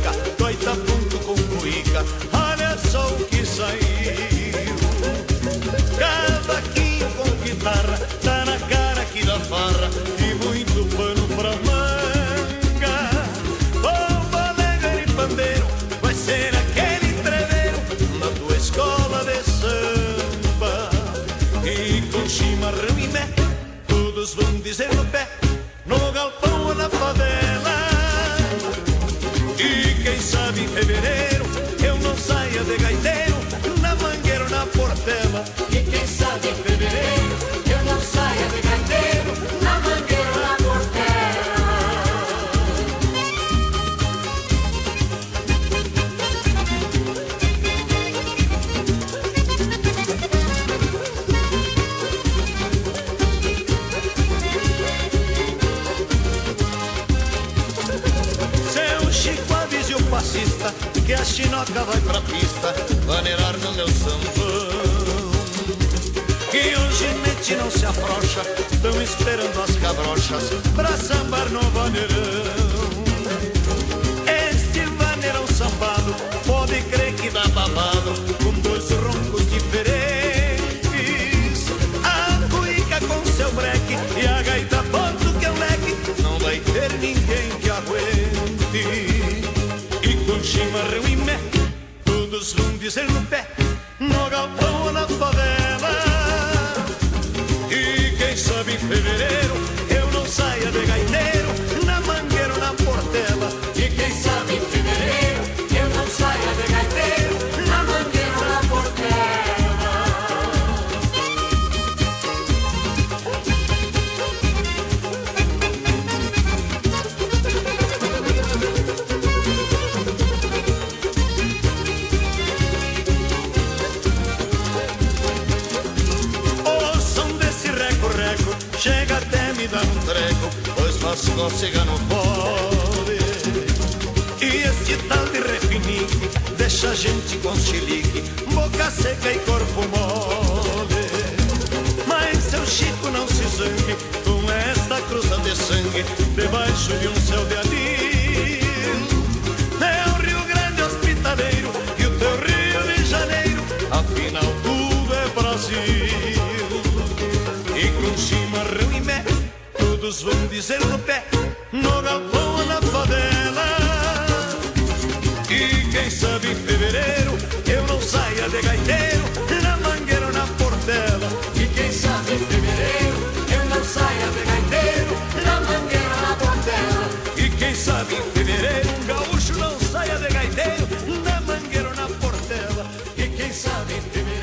Cumbica, doita ponto com cuíca, olha só o que saiu. Cavaquinho com guitarra, tá na cara que dá farra e muito pano pra manga. Bombo alegre e pandeiro, vai ser aquele treveiro na tua escola de samba. E com chimarrão e mé, todos vão dizer no pé, no galpão ou na favela. E quem sabe em fevereiro eu não saia de gaiteiro, na mangueira ou na portela. E quem sabe em fevereiro eu não saia de gaiteiro, na mangueira ou na portela. Seu Chico avise o passista que a chinoca vai pra pista maneirar no meu sambão. Que o ginete não se afrouxa, tão esperando as cabrochas pra sambar no vaneirão. Este vaneirão sambado pode crer que dá babado, com dois roncos diferentes. A cuíca com seu breque e a gaita ponto que é um leque, não vai ter ninguém que aguente. E com chimarrão e mé, todos vão dizer no pé, no galpão ou na favela. E quem sabe em fevereiro eu não saia de gaiteiro, na mangueira ou na portela. E quem sabe em fevereiro eu não saia de gaiteiro, na mangueira ou na portela. Chega até me dar um treco, pois faz cócega no pole. E este tal de refinique deixa a gente com chilique, boca seca e corpo mole. Mas seu Chico não se zangue com esta cruzão de sangue debaixo de um céu de anil. É o Rio Grande hospitaleiro e o teu Rio de Janeiro, afinal tudo é Brasil. E com chimarrão e mé, todos vão dizer no pé, no galpão ou na favela. E quem sabe em fevereiro eu não saia de gaiteiro, na mangueira ou na portela. E quem sabe em fevereiro eu não saia de gaiteiro, na mangueira ou na portela. E quem sabe em fevereiro um gaúcho não saia de gaiteiro, na mangueira ou na portela. E quem sabe em fevereiro